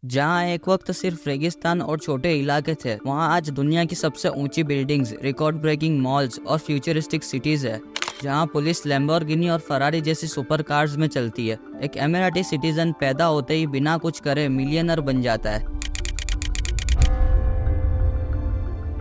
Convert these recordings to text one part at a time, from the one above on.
जहाँ एक वक्त सिर्फ रेगिस्तान और छोटे इलाके थे, वहाँ आज दुनिया की सबसे ऊंची बिल्डिंग्स, रिकॉर्ड ब्रेकिंग मॉल्स और फ्यूचरिस्टिक सिटीज है। जहाँ पुलिस लैम्बोर्गिनी और फरारी जैसी सुपर कार्स में चलती है। एक एमिराटी सिटीजन पैदा होते ही बिना कुछ करे मिलियनर बन जाता है।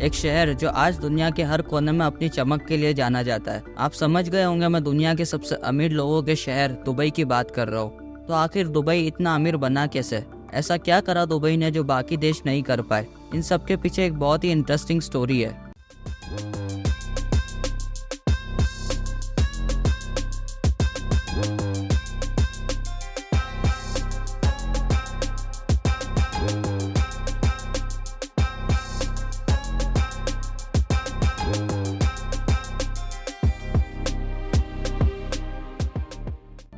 एक शहर जो आज दुनिया के हर कोने में अपनी चमक के लिए जाना जाता है। आप समझ गए होंगे मैं दुनिया के सबसे अमीर लोगों के शहर दुबई की बात कर रहा हूँ। तो आखिर दुबई इतना अमीर बना कैसे? ऐसा क्या करा दुबई ने जो बाकी देश नहीं कर पाए? इन सब के पीछे एक बहुत ही इंटरेस्टिंग स्टोरी है।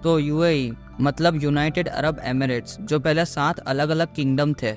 तो यूएई मतलब यूनाइटेड अरब एमिरेट्स, जो पहले 7 अलग अलग किंगडम थे,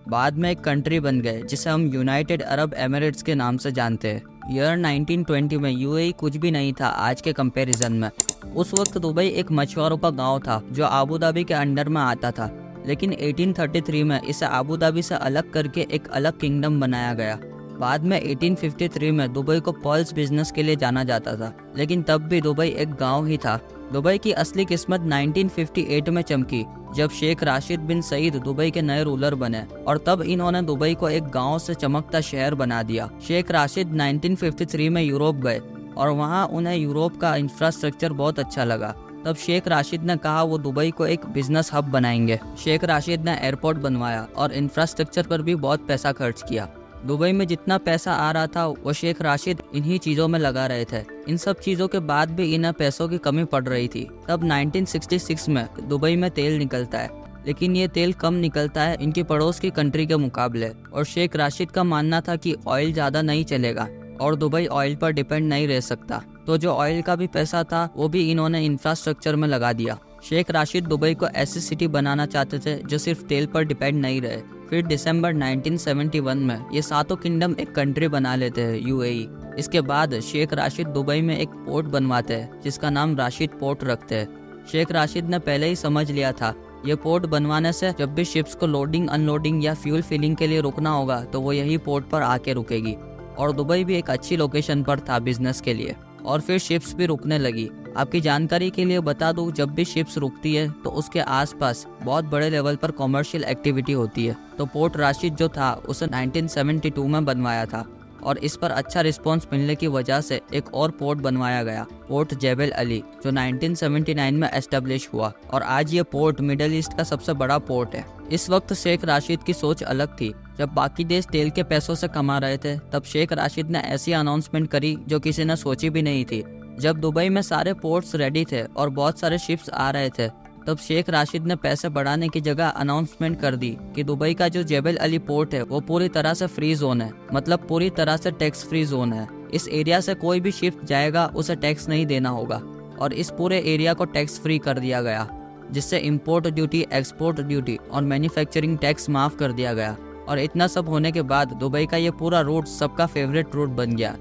बाद में एक कंट्री बन गए जिसे हम यूनाइटेड अरब एमिरेट्स के नाम से जानते हैं। ईयर 1920 में यूएई कुछ भी नहीं था आज के कंपैरिजन में। उस वक्त दुबई एक मछुआरों का गांव था जो आबू धाबी के अंडर में आता था। लेकिन 1833 में इसे आबू धाबी से अलग करके एक अलग किंगडम बनाया गया। बाद में 1853 में दुबई को पर्ल्स बिजनेस के लिए जाना जाता था, लेकिन तब भी दुबई एक गांव ही था। दुबई की असली किस्मत 1958 में चमकी जब शेख राशिद बिन सईद दुबई के नए रूलर बने, और तब इन्होंने दुबई को एक गांव से चमकता शहर बना दिया। शेख राशिद 1953 में यूरोप गए और वहां उन्हें यूरोप का इंफ्रास्ट्रक्चर बहुत अच्छा लगा। तब शेख राशिद ने कहा वो दुबई को एक बिजनेस हब बनाएंगे। शेख राशिद ने एयरपोर्ट बनवाया और इंफ्रास्ट्रक्चर पर भी बहुत पैसा खर्च किया। दुबई में जितना पैसा आ रहा था वो शेख राशिद इन्हीं चीज़ों में लगा रहे थे। इन सब चीज़ों के बाद भी इन्हें पैसों की कमी पड़ रही थी। तब 1966 में दुबई में तेल निकलता है, लेकिन ये तेल कम निकलता है इनकी पड़ोस की कंट्री के मुकाबले। और शेख राशिद का मानना था कि ऑयल ज़्यादा नहीं चलेगा और दुबई ऑयल पर डिपेंड नहीं रह सकता। तो जो ऑयल का भी पैसा था वो भी इन्होंने इंफ्रास्ट्रक्चर में लगा दिया। शेख राशिद दुबई को ऐसी सिटी बनाना चाहते थे जो सिर्फ तेल पर डिपेंड नहीं रहे। फिर दिसंबर 1971 में ये सातों किंगडम एक कंट्री बना लेते हैं, यूएई। इसके बाद शेख राशिद दुबई में एक पोर्ट बनवाते हैं जिसका नाम राशिद पोर्ट रखते हैं। शेख राशिद ने पहले ही समझ लिया था ये पोर्ट बनवाने से जब भी शिप्स को लोडिंग अनलोडिंग या फ्यूल फिलिंग के लिए रुकना होगा तो वो यही पोर्ट पर आके रुकेगी। और दुबई भी एक अच्छी लोकेशन पर था बिजनेस के लिए, और फिर शिप्स भी रुकने लगी। आपकी जानकारी के लिए बता दूं, जब भी शिप्स रुकती है तो उसके आसपास बहुत बड़े लेवल पर कॉमर्शियल एक्टिविटी होती है। तो पोर्ट राशिद जो था उसे 1972 में बनवाया था, और इस पर अच्छा रिस्पांस मिलने की वजह से एक और पोर्ट बनवाया गया, पोर्ट जेबल अली, जो 1979 में एस्टेब्लिश हुआ। और आज ये पोर्ट मिडिल ईस्ट का सबसे बड़ा पोर्ट है। इस वक्त शेख राशिद की सोच अलग थी। जब बाकी देश तेल के पैसों से कमा रहे थे, तब शेख राशिद ने ऐसी अनाउंसमेंट करी जो किसी ने सोची भी नहीं थी। जब दुबई में सारे पोर्ट्स रेडी थे और बहुत सारे शिप्स आ रहे थे, तब शेख राशिद ने पैसे बढ़ाने की जगह अनाउंसमेंट कर दी कि दुबई का जो जेबल अली पोर्ट है वो पूरी तरह से फ्री जोन है, मतलब पूरी तरह से टैक्स फ्री जोन है। इस एरिया से कोई भी शिप जाएगा उसे टैक्स नहीं देना होगा, और इस पूरे एरिया को टैक्स फ्री कर दिया गया, जिससे इम्पोर्ट ड्यूटी, एक्सपोर्ट ड्यूटी और मैन्युफैक्चरिंग टैक्स माफ कर दिया गया। और इतना सब होने के बाद दुबई का ये पूरा रूट सबका फेवरेट रूट बन गया।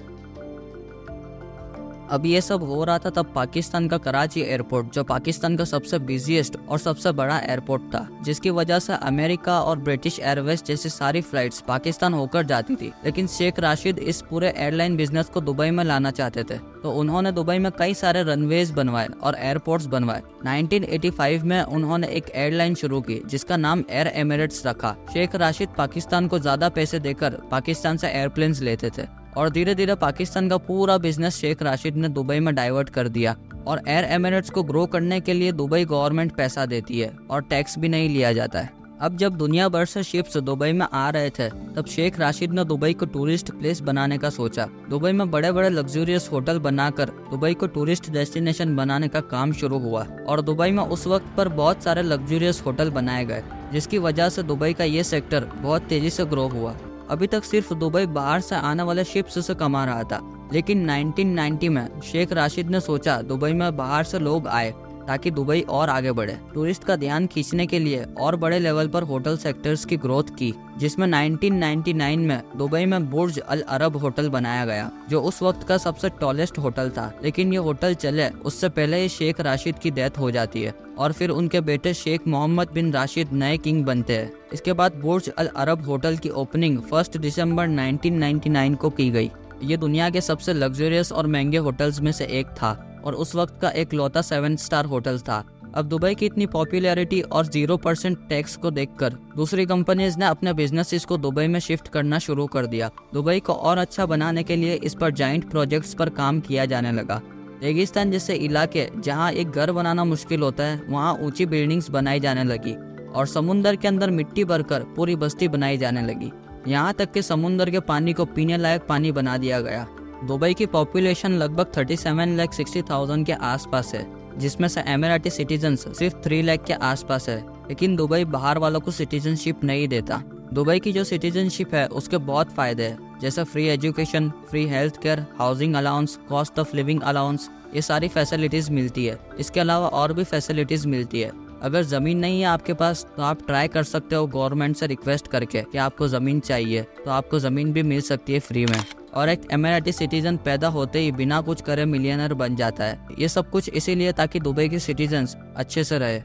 अब ये सब हो रहा था तब पाकिस्तान का कराची एयरपोर्ट, जो पाकिस्तान का सबसे बिजीएस्ट और सबसे बड़ा एयरपोर्ट था, जिसकी वजह से अमेरिका और ब्रिटिश एयरवेज जैसी सारी फ्लाइट्स पाकिस्तान होकर जाती थी। लेकिन शेख राशिद इस पूरे एयरलाइन बिजनेस को दुबई में लाना चाहते थे, तो उन्होंने दुबई में कई सारे रनवेज बनवाए और एयरपोर्ट्स बनवाए। 1985 में उन्होंने एक एयरलाइन शुरू की जिसका नाम एयर एमिरेट्स रखा। शेख राशिद पाकिस्तान को ज्यादा पैसे देकर पाकिस्तान से एयरप्लेन्स लेते थे, और धीरे धीरे पाकिस्तान का पूरा बिजनेस शेख राशिद ने दुबई में डाइवर्ट कर दिया। और एयर एमिरेट्स को ग्रो करने के लिए दुबई गवर्नमेंट पैसा देती है और टैक्स भी नहीं लिया जाता है। अब जब दुनिया भर से शिप्स दुबई में आ रहे थे, तब शेख राशिद ने दुबई को टूरिस्ट प्लेस बनाने का सोचा। दुबई में बड़े बड़े लग्जूरियस होटल बनाकर दुबई को टूरिस्ट डेस्टिनेशन बनाने का काम शुरू हुआ। और दुबई में उस वक्त पर बहुत सारे लग्जूरियस होटल बनाए गए, जिसकी वजह से दुबई का ये सेक्टर बहुत तेजी से ग्रो हुआ। अभी तक सिर्फ दुबई बाहर से आने वाले शिप्स से कमा रहा था, लेकिन 1990 में शेख राशिद ने सोचा दुबई में बाहर से लोग आए ताकि दुबई और आगे बढ़े। टूरिस्ट का ध्यान खींचने के लिए और बड़े लेवल पर होटल सेक्टर्स की ग्रोथ की, जिसमें 1999 में दुबई में बुर्ज अल अरब होटल बनाया गया, जो उस वक्त का सबसे टॉलेस्ट होटल था। लेकिन ये होटल चले उससे पहले ही शेख राशिद की डेथ हो जाती है और फिर उनके बेटे शेख मोहम्मद बिन राशिद नए किंग बनते हैं। इसके बाद बुर्ज अल अरब होटल की ओपनिंग 1 दिसंबर 1999 को की गई। ये दुनिया के सबसे लग्जरियस और महंगे होटल्स में से एक था और उस वक्त का एक लौता 7 स्टार होटल था। अब दुबई की इतनी पॉपुलैरिटी और 0% टैक्स को देखकर दूसरी कंपनीज ने अपने बिजनेसेस को दुबई में शिफ्ट करना शुरू कर दिया। दुबई को और अच्छा बनाने के लिए इस पर जाइंट प्रोजेक्ट्स पर काम किया जाने लगा। रेगिस्तान जैसे इलाके जहां एक घर बनाना मुश्किल होता है, वहां ऊंची बिल्डिंग्स बनाई जाने लगी और समुंदर के अंदर मिट्टी भरकर पूरी बस्ती बनाई जाने लगी। यहाँ तक कि समुंदर के पानी को पीने लायक पानी बना दिया गया। दुबई की पॉपुलेशन लगभग 37,60,000 के आसपास है, जिसमें से एमिरेटी सिटीजन्स सिर्फ 3 लाख के आसपास है। लेकिन दुबई बाहर वालों को सिटीजनशिप नहीं देता। दुबई की जो सिटीजनशिप है उसके बहुत फायदे हैं, जैसे free education, free health care, housing allowance, cost of living allowance, ये सारी फैसिलिटीज़ मिलती है। इसके अलावा और भी फैसिलिटीज़ मिलती है। अगर ज़मीन नहीं है आपके पास तो आप ट्राई कर सकते हो गवर्नमेंट से रिक्वेस्ट करके कि आपको ज़मीन चाहिए, तो आपको ज़मीन भी मिल सकती है फ्री में। और एक एमिरेटी सिटीजन पैदा होते ही बिना कुछ करे मिलियनर बन जाता है। ये सब कुछ इसीलिए ताकि दुबई के सिटीजन्स अच्छे से रहे।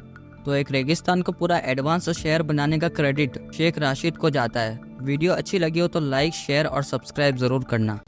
तो एक रेगिस्तान को पूरा एडवांस शहर बनाने का क्रेडिट शेख राशिद को जाता है। वीडियो अच्छी लगी हो तो लाइक, शेयर और सब्सक्राइब ज़रूर करना।